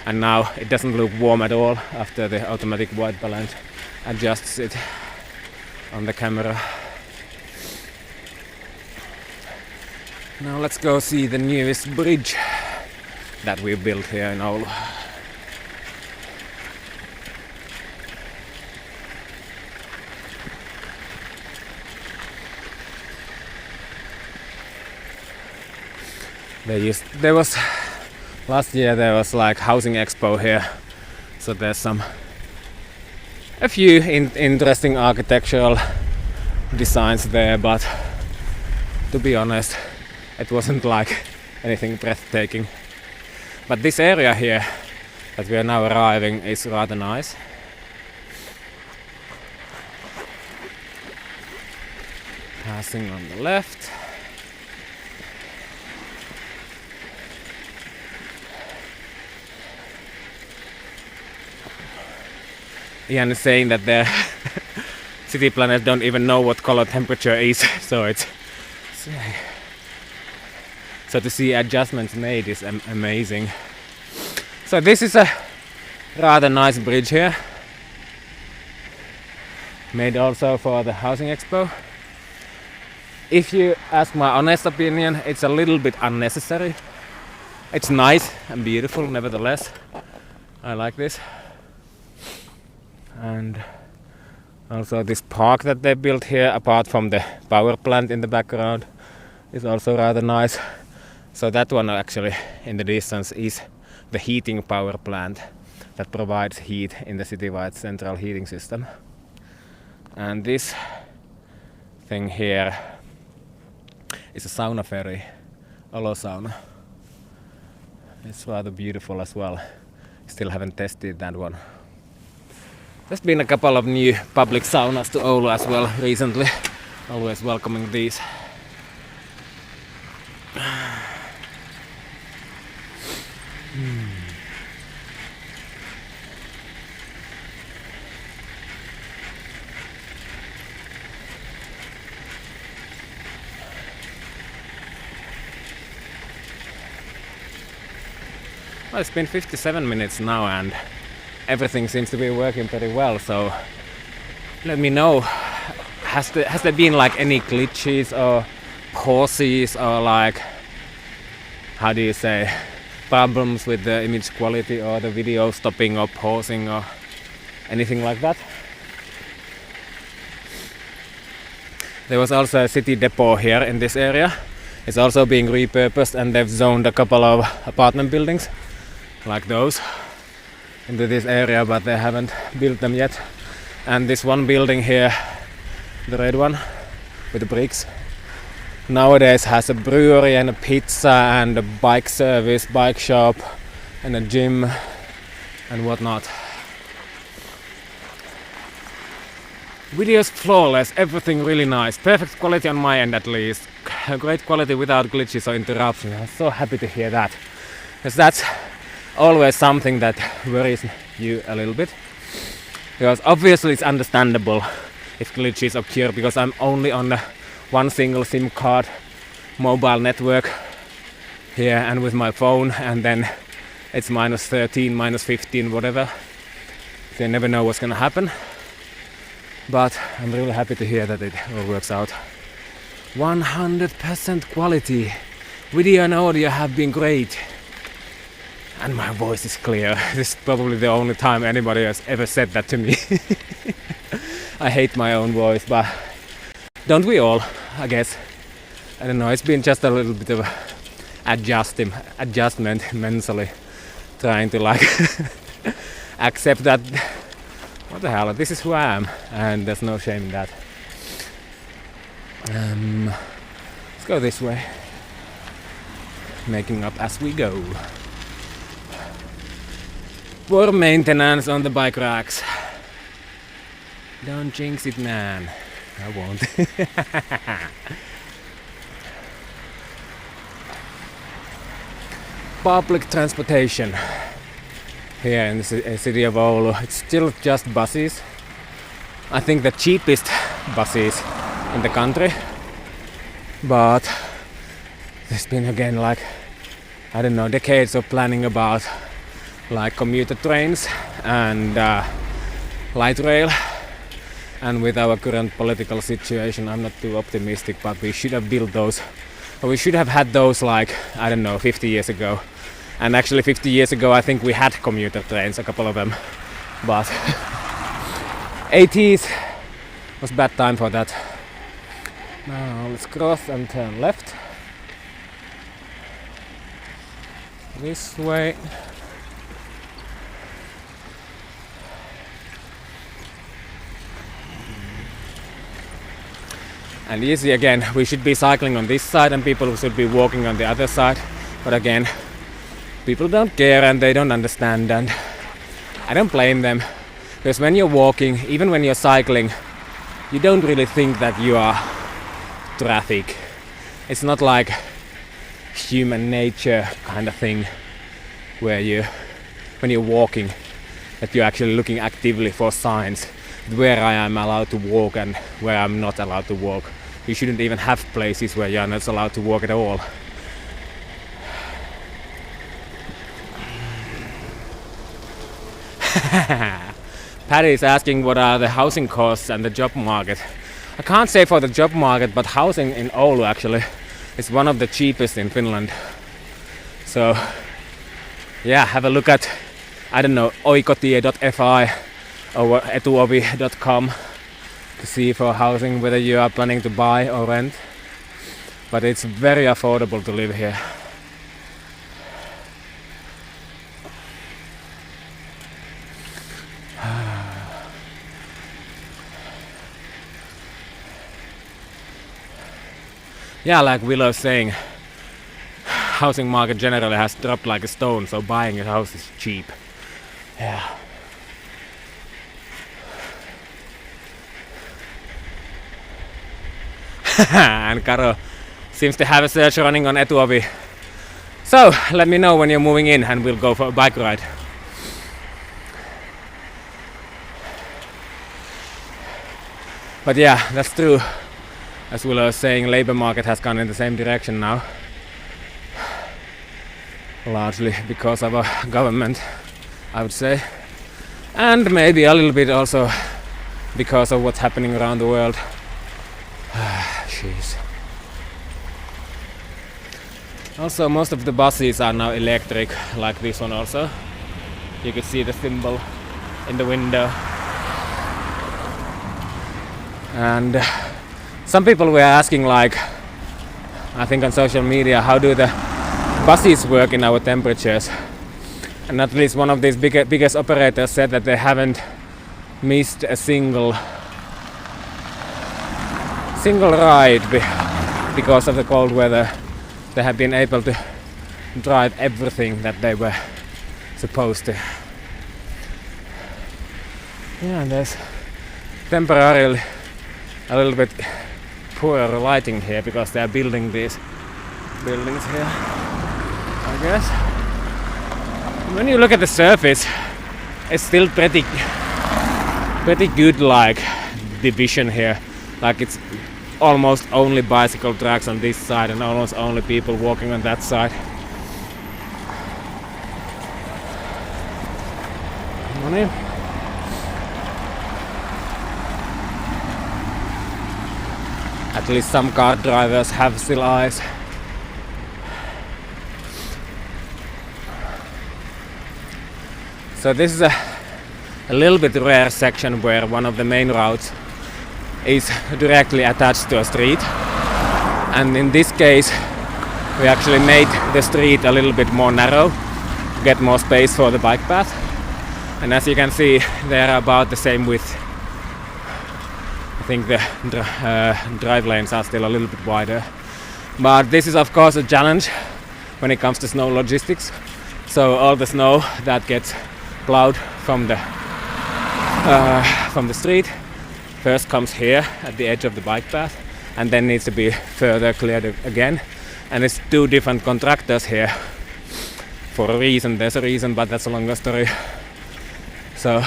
And now it doesn't look warm at all after the automatic white balance adjusts it on the camera. Now let's go see the newest bridge that we built here in Oulu. There was last year there was like housing expo here, so there's a few interesting architectural designs there, but to be honest, it wasn't like anything breathtaking. But this area here that we are now arriving is rather nice. Passing on the left. Ian is saying that the city planners don't even know what color temperature is, so to see adjustments made is amazing. So this is a rather nice bridge here, made also for the housing expo. If you ask my honest opinion, it's a little bit unnecessary. It's nice and beautiful nevertheless. I like this. And also this park that they built here, apart from the power plant in the background, is also rather nice. So that one actually in the distance is the heating power plant that provides heat in the citywide central heating system. And this thing here is a sauna ferry, Oulu sauna. It's rather beautiful as well. Still haven't tested that one. There's been a couple of new public saunas to Oulu as well recently. Always welcoming these. Well, it's been 57 minutes now and everything seems to be working pretty well, so let me know, has there been like any glitches or pauses or like, how do you say, problems with the image quality or the video stopping or pausing or anything like that? There was also a city depot here in this area. It's also being repurposed and they've zoned a couple of apartment buildings like those into this area, but they haven't built them yet. And this one building here, the red one with the bricks, nowadays has a brewery and a pizza and a bike service, bike shop and a gym and whatnot. Video's flawless, everything really nice, perfect quality on my end at least, great quality without glitches or interruptions. I'm so happy to hear that, because that's always something that worries you a little bit, because obviously it's understandable if glitches occur, because I'm only on one single SIM card mobile network here and with my phone, and then it's -13, -15, whatever, so you never know what's gonna happen. But I'm really happy to hear that it all works out. 100% quality, video and audio have been great. And my voice is clear. This is probably the only time anybody has ever said that to me. I hate my own voice, but don't we all, I guess. I don't know, it's been just a little bit of adjustment mentally. Trying to like accept that, what the hell, this is who I am. And there's no shame in that. Let's go this way. Making up as we go. More maintenance on the bike racks. Don't jinx it, man. I won't. Public transportation here in the city of Oulu. It's still just buses. I think the cheapest buses in the country. But there's been again like, I don't know, decades of planning about like commuter trains and light rail, and with our current political situation I'm not too optimistic, but we should have built those, or we should have had those like, I don't know, 50 years ago. And actually 50 years ago I think we had commuter trains, a couple of them, but 80s was bad time for that. Now let's cross and turn left. this way. And easy again, we should be cycling on this side and people should be walking on the other side. But again, people don't care and they don't understand, and I don't blame them. Because when you're walking, even when you're cycling, you don't really think that you are traffic. It's not like human nature kind of thing where when you're walking, that you're actually looking actively for signs where I am allowed to walk and where I'm not allowed to walk. You shouldn't even have places where you're not allowed to walk at all. Patty is asking what are the housing costs and the job market. I can't say for the job market, but housing in Oulu actually is one of the cheapest in Finland. So yeah, have a look at, I don't know, oikotie.fi or etuovi.com to see for housing whether you are planning to buy or rent. But it's very affordable to live here. Yeah, like Willow's saying, housing market generally has dropped like a stone, so buying a house is cheap. Yeah. And Karo seems to have a search running on Etuovi. So let me know when you're moving in and we'll go for a bike ride. But yeah, that's true. As Willow was saying, labor market has gone in the same direction now. Largely because of our government, I would say. And maybe a little bit also because of what's happening around the world. Jeez. Also, most of the buses are now electric, like this one also. You can see the symbol in the window. And some people were asking, like, I think on social media, how do the buses work in our temperatures? And at least one of these biggest operators said that they haven't missed a single ride because of the cold weather. They have been able to drive everything that they were supposed to. Yeah, and there's temporarily a little bit poorer lighting here because they are building these buildings here, I guess. When you look at the surface, it's still pretty good, like, division here. Like, it's almost only bicycle tracks on this side and almost only people walking on that side. Money. At least some car drivers have still eyes. So this is a little bit rare section where one of the main routes is directly attached to a street. And in this case, we actually made the street a little bit more narrow to get more space for the bike path. And as you can see, they are about the same width. I think the drive lanes are still a little bit wider. But this is of course a challenge when it comes to snow logistics. So all the snow that gets plowed from the street first comes here at the edge of the bike path and then needs to be further cleared again. And it's two different contractors here for a reason. There's a reason, but that's a longer story. So,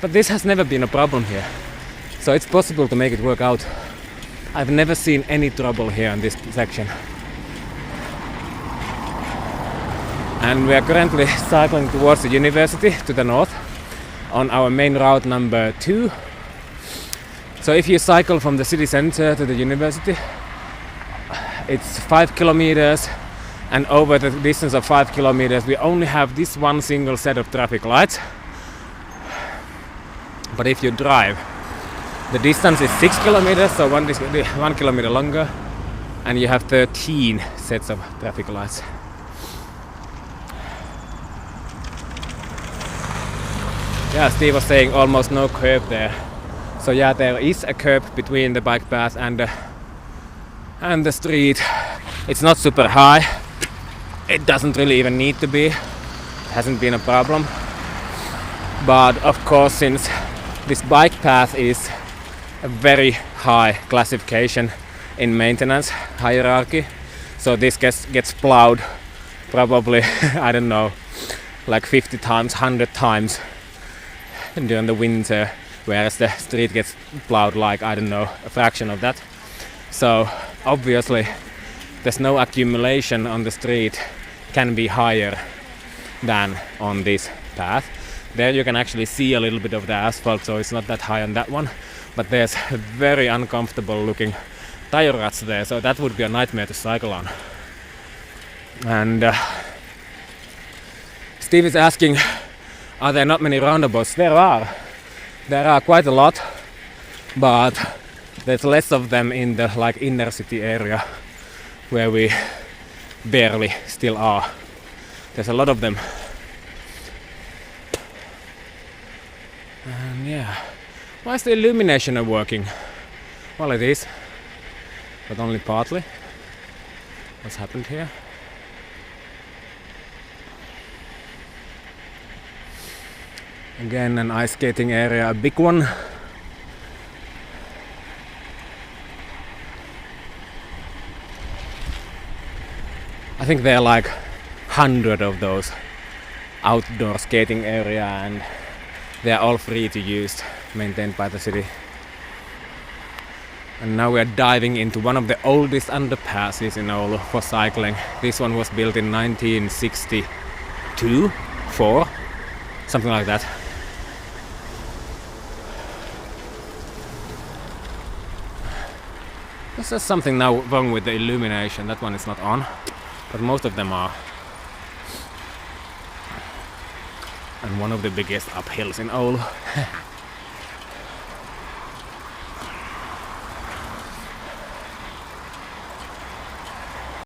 but this has never been a problem here. So it's possible to make it work out. I've never seen any trouble here in this section. And we are currently cycling towards the university to the north on our main route number 2. So if you cycle from the city center to the university, it's 5 kilometers, and over the distance of 5 kilometers we only have this one single set of traffic lights. But if you drive, the distance is 6 kilometers, so 1 kilometer longer, and you have 13 sets of traffic lights. Yeah, Steve was saying almost no curb there. So yeah, there is a curb between the bike path and the street. It's not super high. It doesn't really even need to be. It hasn't been a problem. But of course, since this bike path is a very high classification in maintenance hierarchy, so this gets plowed probably, I don't know, like 50 times, 100 times during the winter, whereas the street gets plowed like, I don't know, a fraction of that. So obviously there's no accumulation on the street can be higher than on this path. There you can actually see a little bit of the asphalt, so it's not that high on that one, but there's very uncomfortable looking tire ruts there, so that would be a nightmare to cycle on. And Steve is asking, are there not many roundabouts? There are quite a lot, but there's less of them in the like inner city area where we barely still are. There's a lot of them. And yeah, why is the illumination not working? Well, it is, but only partly. What's happened here? Again, an ice skating area, a big one. I think there are like 100 of those outdoor skating area, and they are all free to use, maintained by the city. And now we are diving into one of the oldest underpasses in Oulu for cycling. This one was built in 1962, 4, something like that. There's something now wrong with the illumination. That one is not on, but most of them are. And one of the biggest uphills in Oulu.